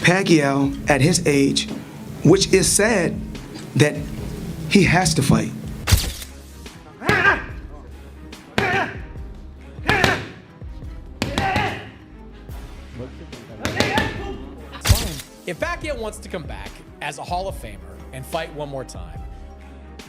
Pacquiao, at his age, which is sad that he has to fight. If Pacquiao wants to come back as a Hall of Famer and fight one more time,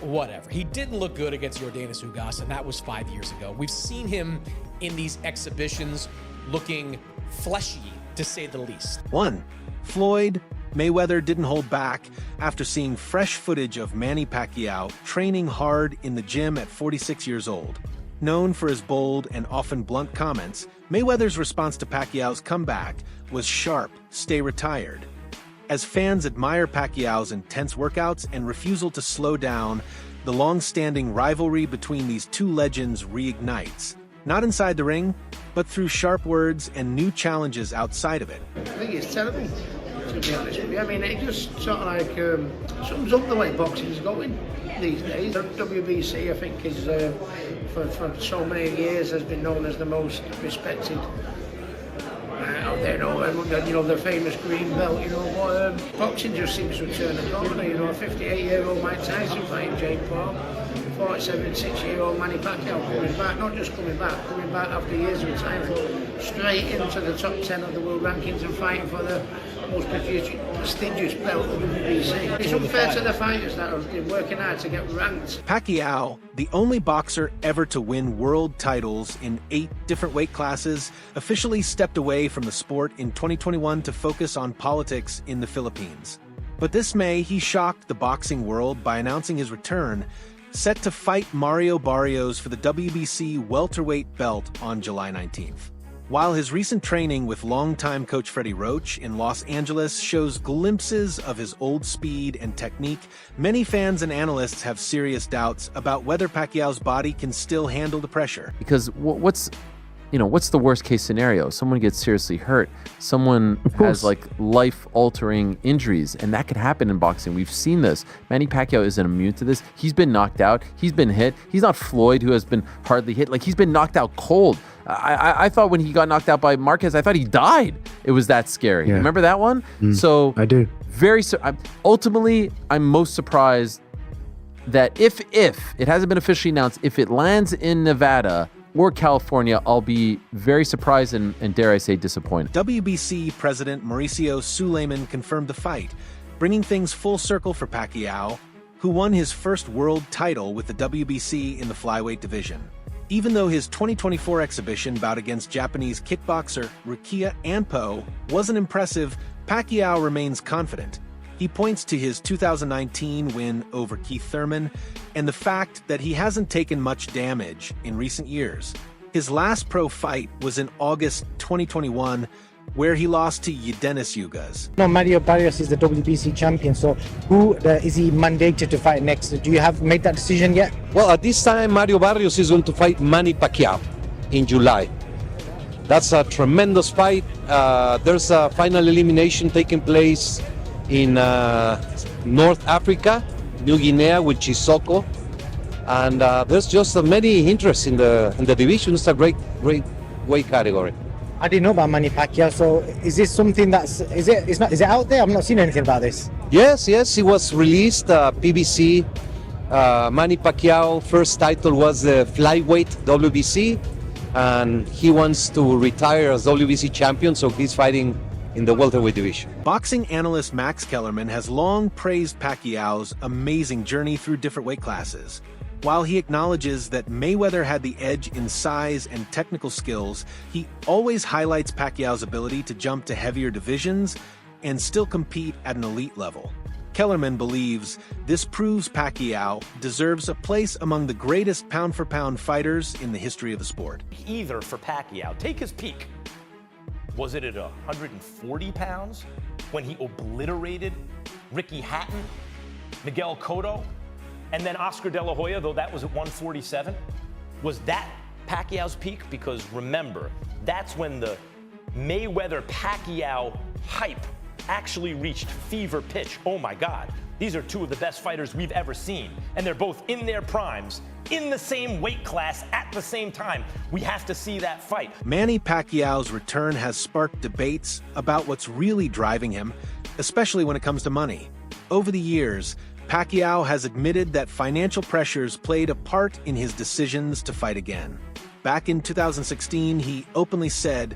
whatever. He didn't look good against Yordenis Ugas, and that was 5 years ago. We've seen him in these exhibitions looking fleshy, to say the least. Floyd Mayweather didn't hold back after seeing fresh footage of Manny Pacquiao training hard in the gym at 46 years old. Known for his bold and often blunt comments, Mayweather's response to Pacquiao's comeback was sharp, "Stay retired." As fans admire Pacquiao's intense workouts and refusal to slow down, the long-standing rivalry between these two legends reignites. Not inside the ring, but through sharp words and new challenges outside of it. I think it's terrible, to be honest with you. I mean, it just sort of like sums up the way boxing's going these days. The WBC, I think, is for so many years has been known as the most respected out there. You know, the famous green belt. You know, boxing just seems to turn a corner. You know, a 58-year-old Mike Tyson fighting Jake Paul. 47-6-year-old Manny Pacquiao coming back, not just coming back after years of retirement, straight into the top 10 of the world rankings and fighting for the most prestigious belt of the WBC. It's unfair to the fighters that have been working hard to get ranked. Pacquiao, the only boxer ever to win world titles in 8 different weight classes, officially stepped away from the sport in 2021 to focus on politics in the Philippines. But this May, he shocked the boxing world by announcing his return, set to fight Mario Barios for the WBC welterweight belt on July 19th. While his recent training with longtime coach Freddie Roach in Los Angeles shows glimpses of his old speed and technique, many fans and analysts have serious doubts about whether Pacquiao's body can still handle the pressure. Because what's the worst case scenario? Someone gets seriously hurt. Someone has like life-altering injuries, and that could happen in boxing. We've seen this. Manny Pacquiao isn't immune to this. He's been knocked out. He's been hit. He's not Floyd, who has been hardly hit. Like, he's been knocked out cold. I thought when he got knocked out by Marquez, I thought he died. It was that scary. Yeah. Remember that one? So I do. Ultimately, I'm most surprised that if it hasn't been officially announced, if it lands in Nevada or California, I'll be very surprised and dare I say disappointed. WBC President Mauricio Suleiman confirmed the fight, bringing things full circle for Pacquiao, who won his first world title with the WBC in the flyweight division. Even though his 2024 exhibition bout against Japanese kickboxer Rukia Ampo wasn't impressive, Pacquiao remains confident. He points to his 2019 win over Keith Thurman and the fact that he hasn't taken much damage in recent years. His last pro fight was in August 2021, where he lost to Yordenis Ugas. No, Mario Barios is the WBC champion, so who is he mandated to fight next? Do you have made that decision yet? Well, at this time, Mario Barios is going to fight Manny Pacquiao in July. That's a tremendous fight. There's a final elimination taking place in North Africa, New Guinea with Chisoko, and there's just many interests in the division. It's a great weight category. I didn't know about Manny Pacquiao, so is this something is it out there? I've not seen anything about this. Yes, he was released, PBC. Manny Pacquiao first title was the flyweight WBC, and he wants to retire as WBC champion, so he's fighting in the welterweight division. Boxing analyst Max Kellerman has long praised Pacquiao's amazing journey through different weight classes. While he acknowledges that Mayweather had the edge in size and technical skills, he always highlights Pacquiao's ability to jump to heavier divisions and still compete at an elite level. Kellerman believes this proves Pacquiao deserves a place among the greatest pound-for-pound fighters in the history of the sport. Either for Pacquiao, take his peak. Was it at 140 pounds when he obliterated Ricky Hatton, Miguel Cotto, and then Oscar De La Hoya, though that was at 147? Was that Pacquiao's peak? Because remember, that's when the Mayweather-Pacquiao hype actually reached fever pitch. Oh my God, these are two of the best fighters we've ever seen, and they're both in their primes in the same weight class at the same time. We have to see that fight. Manny Pacquiao's return has sparked debates about what's really driving him, especially when it comes to money. Over the years, Pacquiao has admitted that financial pressures played a part in his decisions to fight again. Back in 2016, he openly said,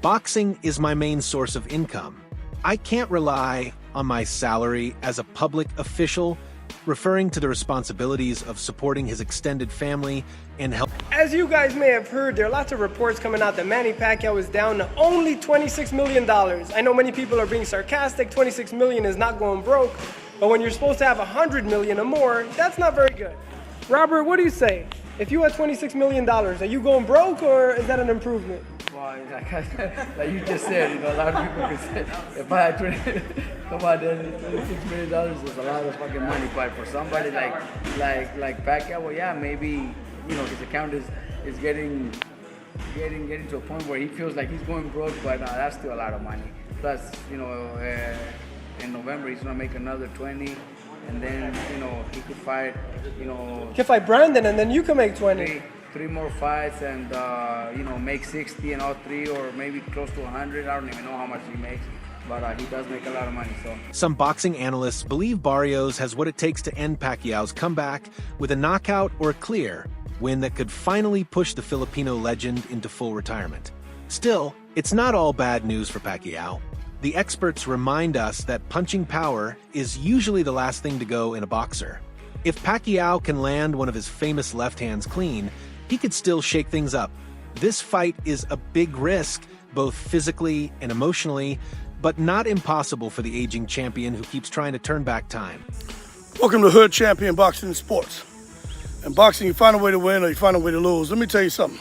"Boxing is my main source of income. I can't rely on my salary as a public official," referring to the responsibilities of supporting his extended family and help. As you guys may have heard, there are lots of reports coming out that Manny Pacquiao is down to only $26 million. I know many people are being sarcastic. $26 million is not going broke, but when you're supposed to have $100 million or more, that's not very good. Robert, what do you say? If you had $26 million, are you going broke or is that an improvement? Well, like you just said, a lot of people could say, if I had $26 million is a lot of fucking money, but for somebody like Pacquiao, well, yeah, maybe, his account is getting to a point where he feels like he's going broke, but that's still a lot of money. Plus, in November, he's gonna make another 20, and then, he could fight, He could fight Brandon, and then you can make 20. Three more fights and, make 60 in all three, or maybe close to 100. I don't even know how much he makes, but he does make a lot of money, so. Some boxing analysts believe Barios has what it takes to end Pacquiao's comeback with a knockout or a clear win that could finally push the Filipino legend into full retirement. Still, it's not all bad news for Pacquiao. The experts remind us that punching power is usually the last thing to go in a boxer. If Pacquiao can land one of his famous left hands clean, he could still shake things up. This fight is a big risk, both physically and emotionally, but not impossible for the aging champion who keeps trying to turn back time. Welcome to Hood Champion Boxing and Sports. In boxing, you find a way to win or you find a way to lose. Let me tell you something.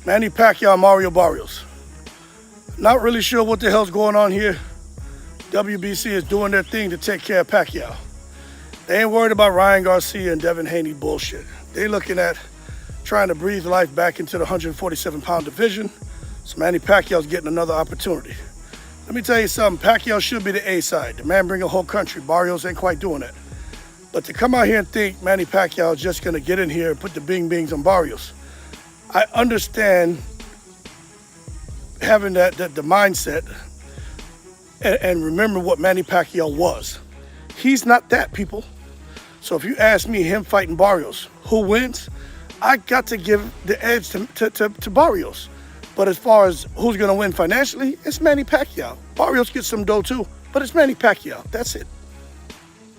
Manny Pacquiao, Mario Barios. Not really sure what the hell's going on here. WBC is doing their thing to take care of Pacquiao. They ain't worried about Ryan Garcia and Devin Haney bullshit. They looking at trying to breathe life back into the 147-pound division. So Manny Pacquiao's getting another opportunity. Let me tell you something, Pacquiao should be the A side. The man bring a whole country. Barios ain't quite doing that. But to come out here and think Manny Pacquiao is just gonna get in here and put the bing-bings on Barios, I understand having the mindset and remember what Manny Pacquiao was. He's not that, people. So if you ask me, him fighting Barios, who wins? I got to give the edge to Barios. But as far as who's going to win financially, it's Manny Pacquiao. Barios gets some dough too, but it's Manny Pacquiao. That's it.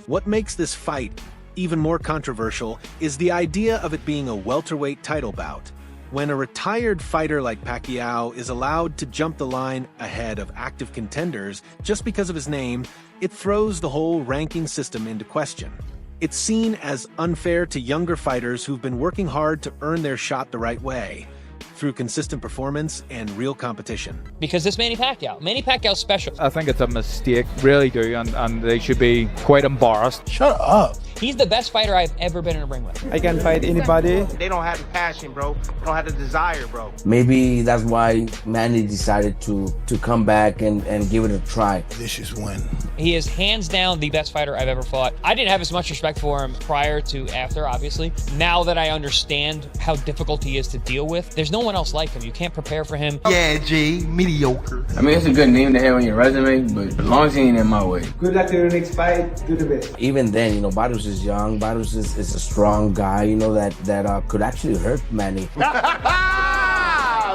What makes this fight even more controversial is the idea of it being a welterweight title bout. When a retired fighter like Pacquiao is allowed to jump the line ahead of active contenders just because of his name, it throws the whole ranking system into question. It's seen as unfair to younger fighters who've been working hard to earn their shot the right way, through consistent performance and real competition. Because it's Manny Pacquiao's special. I think it's a mistake, really do, and they should be quite embarrassed. Shut up. He's the best fighter I've ever been in a ring with. I can fight anybody. They don't have the passion, bro. They don't have the desire, bro. Maybe that's why Manny decided to come back and give it a try. Vicious win. He is hands down the best fighter I've ever fought. I didn't have as much respect for him prior to after, obviously. Now that I understand how difficult he is to deal with, there's no one else like him. You can't prepare for him. Yeah, G, mediocre. I mean, it's a good name to have on your resume, but as long as he ain't in my way. Good luck to your next fight. Do the best. Even then, Barios is young. Barios is a strong guy, that could actually hurt Manny.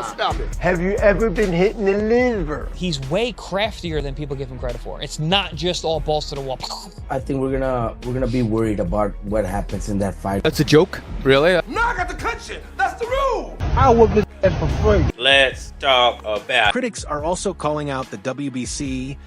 Stop it. Have you ever been hit in the liver? He's way craftier than people give him credit for. It's not just all balls to the wall. I think we're gonna be worried about what happens in that fight. That's a joke, really? No, I got to cut you. That's the rule. I will be for free. Let's talk about. Critics are also calling out the WBC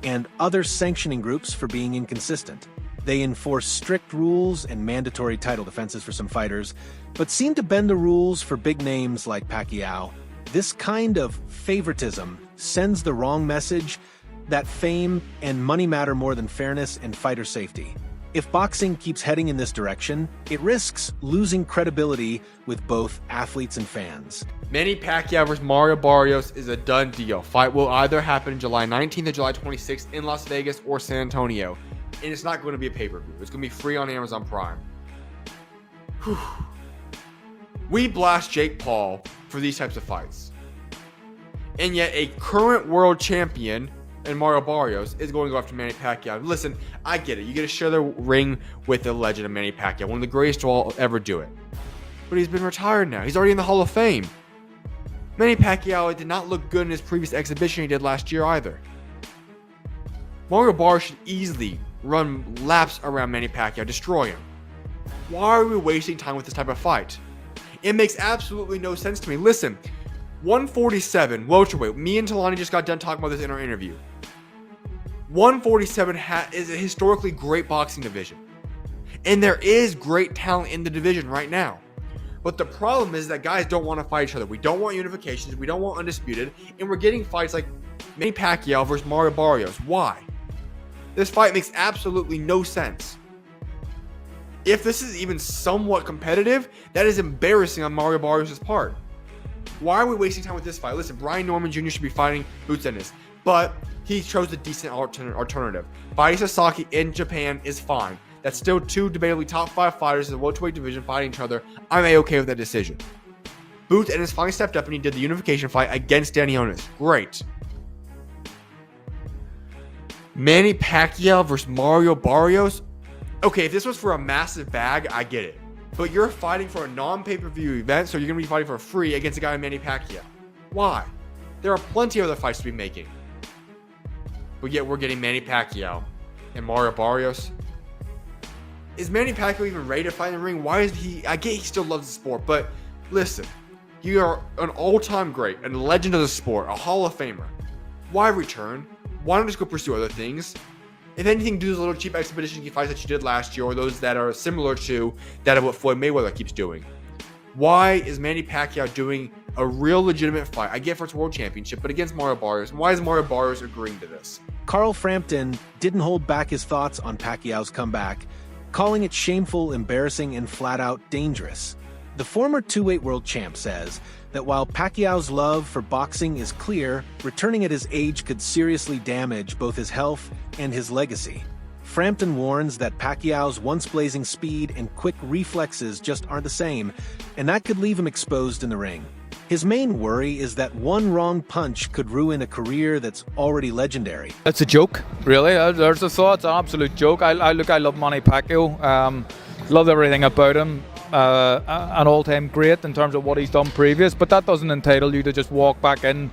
and other sanctioning groups for being inconsistent. They enforce strict rules and mandatory title defenses for some fighters, but seem to bend the rules for big names like Pacquiao. This kind of favoritism sends the wrong message that fame and money matter more than fairness and fighter safety. If boxing keeps heading in this direction, it risks losing credibility with both athletes and fans. Manny Pacquiao versus Mario Barios is a done deal. Fight will either happen July 19th or July 26th in Las Vegas or San Antonio. And it's not going to be a pay-per-view. It's going to be free on Amazon Prime. Whew. We blast Jake Paul for these types of fights. And yet a current world champion in Mario Barios is going to go after Manny Pacquiao. Listen, I get it. You get to share the ring with the legend of Manny Pacquiao, one of the greatest to all ever do it. But he's been retired now. He's already in the Hall of Fame. Manny Pacquiao did not look good in his previous exhibition he did last year either. Mario Barios should easily run laps around Manny Pacquiao, destroy him. Why are we wasting time with this type of fight? It makes absolutely no sense to me. Listen, 147 welterweight. Me and Talani just got done talking about this in our interview. 147 is a historically great boxing division. And there is great talent in the division right now. But the problem is that guys don't want to fight each other. We don't want unifications. We don't want undisputed. And we're getting fights like Manny Pacquiao versus Mario Barios. Why? This fight makes absolutely no sense. If this is even somewhat competitive, that is embarrassing on Mario Barrios' part. Why are we wasting time with this fight? Listen, Brian Norman Jr. should be fighting Boots Ennis, but he chose a decent alternative. Fighting Sasaki in Japan is fine. That's still two debatably top 5 fighters in the welterweight division fighting each other. I'm A-okay with that decision. Boots Ennis finally stepped up and he did the unification fight against Danny Onis. Great. Manny Pacquiao versus Mario Barrios. Okay, if this was for a massive bag, I get it. But you're fighting for a non-pay-per-view event, so you're going to be fighting for free against a guy like Manny Pacquiao. Why? There are plenty of other fights to be making. But yet we're getting Manny Pacquiao and Mario Barrios. Is Manny Pacquiao even ready to fight in the ring? Why is he... I get he still loves the sport, but listen. You are an all-time great, a legend of the sport, a Hall of Famer. Why return? Why not just go pursue other things? If anything, do those little cheap expedition fights that you did last year, or those that are similar to that of what Floyd Mayweather keeps doing. Why is Manny Pacquiao doing a real legitimate fight? I get for its world championship, but against Mario Barrios. Why is Mario Barrios agreeing to this? Carl Frampton didn't hold back his thoughts on Pacquiao's comeback, calling it shameful, embarrassing, and flat-out dangerous. The former two-weight world champ says that while Pacquiao's love for boxing is clear, returning at his age could seriously damage both his health and his legacy. Frampton warns that Pacquiao's once blazing speed and quick reflexes just aren't the same, and that could leave him exposed in the ring. His main worry is that one wrong punch could ruin a career that's already legendary. It's a joke, really. There's the thought. It's an absolute joke. I love Manny Pacquiao. Love everything about him. An all-time great in terms of what he's done previous, but that doesn't entitle you to just walk back in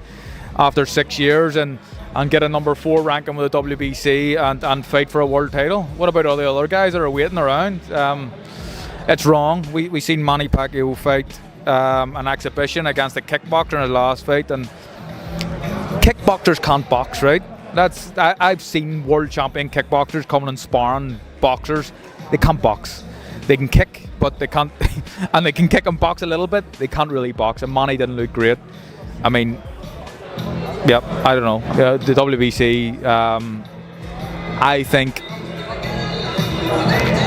after 6 years and get a number 4 ranking with the WBC and fight for a world title. What about all the other guys that are waiting around? It's wrong. We seen Manny Pacquiao fight an exhibition against a kickboxer in his last fight, and kickboxers can't box, right? I've seen world champion kickboxers coming and sparring boxers. They can't box. They can kick, but they can't, and they can kick and box a little bit. They can't really box, and Manny didn't look great. I mean, yeah, I don't know. Yeah, the WBC, I think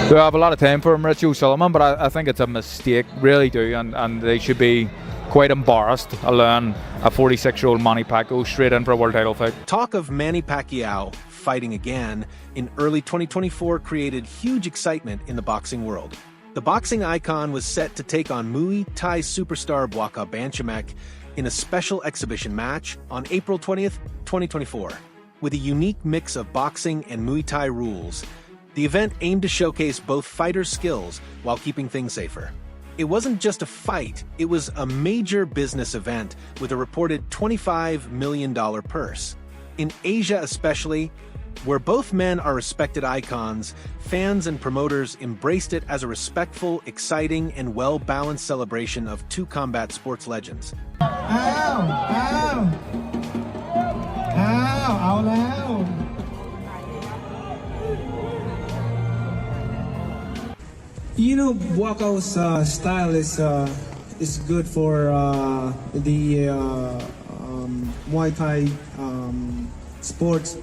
they have a lot of time for him, Richie O'Sullivan, but I think it's a mistake, really do, and they should be quite embarrassed allowing a 46-year-old Manny Pacquiao straight in for a world title fight. Talk of Manny Pacquiao fighting again in early 2024 created huge excitement in the boxing world. The boxing icon was set to take on Muay Thai superstar Banchime in a special exhibition match on April 20th, 2024. With a unique mix of boxing and Muay Thai rules, the event aimed to showcase both fighters' skills while keeping things safer. It wasn't just a fight, it was a major business event with a reported $25 million purse. In Asia especially, where both men are respected icons, fans and promoters embraced it as a respectful, exciting, and well-balanced celebration of two combat sports legends. You know, Pacquiao's style is good for the Muay Thai sports,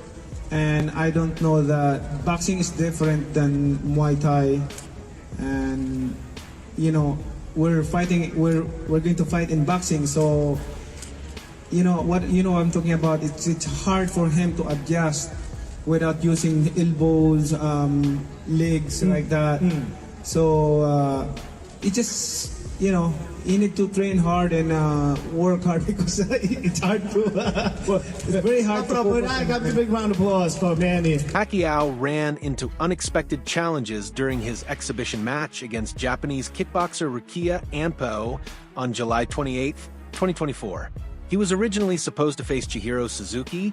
and I don't know that boxing is different than Muay Thai, and you know we're going to fight in boxing, so you know what I'm talking about. It's hard for him to adjust without using legs like that. So it just you know, you need to train hard and work hard because it's hard to. Well, it's very hard to. I got the big round of applause for Manny. Pacquiao ran into unexpected challenges during his exhibition match against Japanese kickboxer Rukia Ampo on July 28, 2024. He was originally supposed to face Chihiro Suzuki,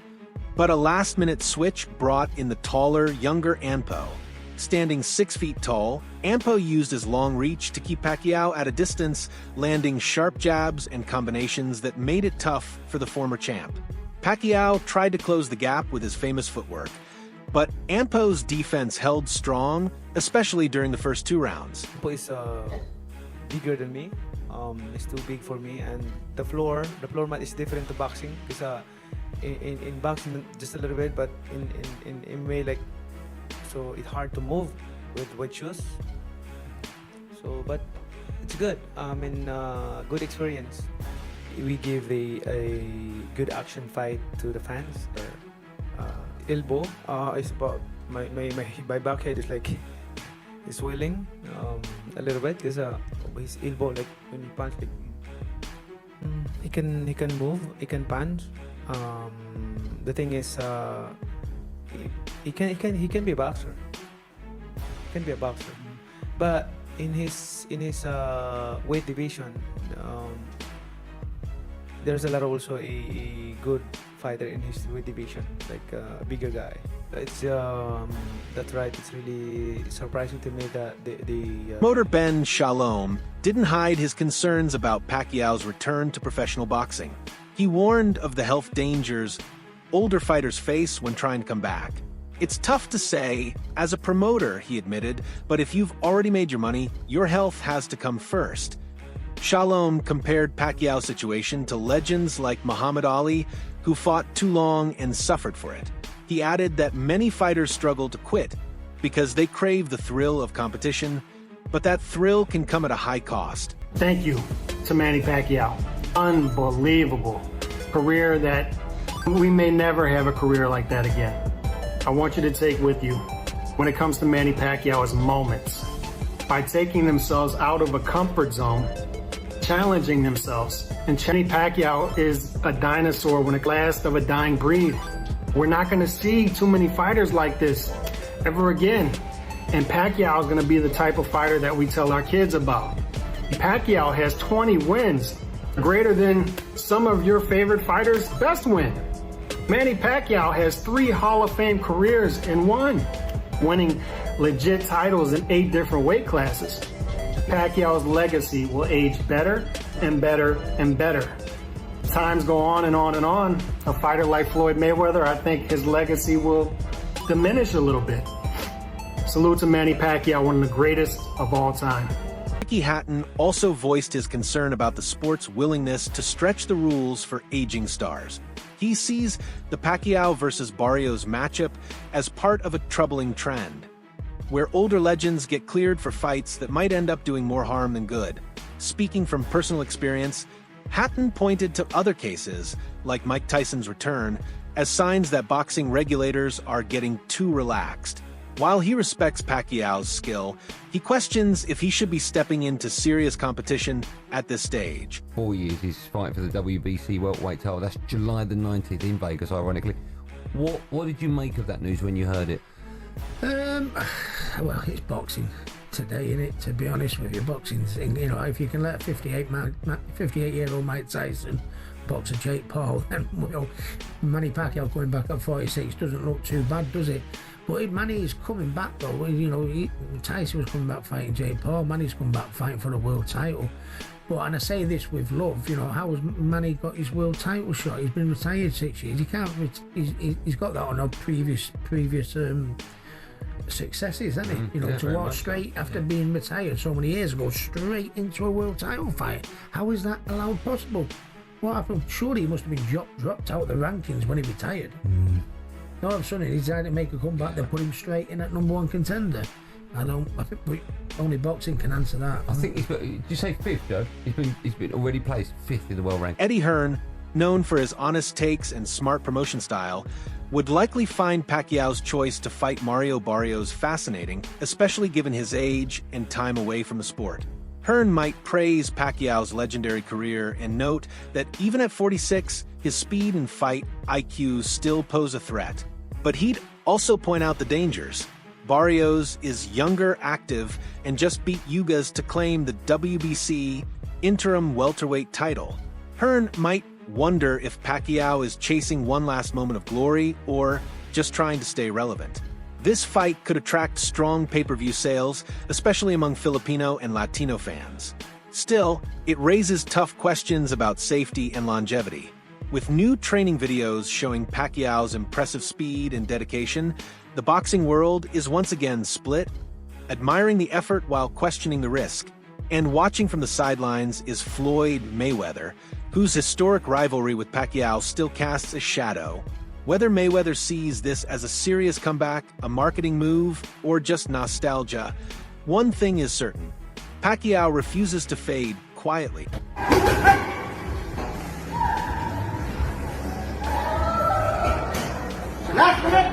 but a last-minute switch brought in the taller, younger Ampo. Standing 6 feet tall, Ampo used his long reach to keep Pacquiao at a distance, landing sharp jabs and combinations that made it tough for the former champ. Pacquiao tried to close the gap with his famous footwork, but Ampo's defense held strong, especially during the first 2 rounds. Ampo is bigger than me. It's too big for me, and the floor mat is different to boxing because in boxing just a little bit, but in MMA like. So it's hard to move with shoes. So, but it's good. Good experience. We give a good action fight to the fans. Elbow is about my back head is like is swelling a little bit because his elbow, like when he punch, like he can move, he can punch. The thing is. He can be a boxer. He can be a boxer, but in his weight division, there's a lot of also a good fighter in his weight division, like a bigger guy. It's that's right. It's really surprising to me that the promoter Ben Shalom didn't hide his concerns about Pacquiao's return to professional boxing. He warned of the health dangers older fighters face when trying to come back. It's tough to say, as a promoter, he admitted, but if you've already made your money, your health has to come first. Shalom compared Pacquiao's situation to legends like Muhammad Ali, who fought too long and suffered for it. He added that many fighters struggle to quit because they crave the thrill of competition, but that thrill can come at a high cost. Thank you to Manny Pacquiao. Unbelievable career that we may never have a career like that again. I want you to take with you, when it comes to Manny Pacquiao, is moments. By taking themselves out of a comfort zone, challenging themselves. And Manny Pacquiao is a dinosaur when it last of a dying breed. We're not gonna see too many fighters like this ever again. And Pacquiao is gonna be the type of fighter that we tell our kids about. Pacquiao has 20 wins, greater than some of your favorite fighters' best win. Manny Pacquiao has 3 Hall of Fame careers in one, winning legit titles in 8 different weight classes. Pacquiao's legacy will age better and better and better. Times go on and on and on. A fighter like Floyd Mayweather, I think his legacy will diminish a little bit. Salute to Manny Pacquiao, one of the greatest of all time. Ricky Hatton also voiced his concern about the sport's willingness to stretch the rules for aging stars. He sees the Pacquiao versus Barios matchup as part of a troubling trend, where older legends get cleared for fights that might end up doing more harm than good. Speaking from personal experience, Hatton pointed to other cases, like Mike Tyson's return, as signs that boxing regulators are getting too relaxed. While he respects Pacquiao's skill, he questions if he should be stepping into serious competition at this stage. 4 years he's fighting for the WBC welterweight title. That's July the 19th in Vegas, ironically. What did you make of that news when you heard it? Well, it's boxing today, isn't it? To be honest with you, boxing's, you know, if you can let 58-year-old Mike Tyson box a Jake Paul, then, well, Manny Pacquiao going back at 46 doesn't look too bad, does it? But Manny is coming back though. You know, Tyson was coming back fighting Jake Paul. Manny's coming back fighting for the world title. But, and I say this with love, you know, how has Manny got his world title shot? He's been retired 6 years. He can't. He's got that on our previous successes, hasn't he? You know, to walk straight after being retired so many years ago, straight into a world title fight. How is that allowed possible? What happened? Surely he must have been dropped out of the rankings when he retired. All of a sudden he decided to make a comeback. They put him straight in at #1 contender. I think only boxing can answer that. I think he's got. Did you say 5th, Joe? He's been already placed 5th in the world rank. Eddie Hearn, known for his honest takes and smart promotion style, would likely find Pacquiao's choice to fight Mario Barios fascinating, especially given his age and time away from the sport. Hearn might praise Pacquiao's legendary career and note that even at 46, his speed and fight IQ still pose a threat. But he'd also point out the dangers. Barios is younger, active, and just beat Yugas to claim the WBC interim welterweight title. Hearn might wonder if Pacquiao is chasing one last moment of glory or just trying to stay relevant. This fight could attract strong pay-per-view sales, especially among Filipino and Latino fans. Still, it raises tough questions about safety and longevity. With new training videos showing Pacquiao's impressive speed and dedication, the boxing world is once again split, admiring the effort while questioning the risk. And watching from the sidelines is Floyd Mayweather, whose historic rivalry with Pacquiao still casts a shadow. Whether Mayweather sees this as a serious comeback, a marketing move, or just nostalgia, one thing is certain: Pacquiao refuses to fade quietly. Last minute.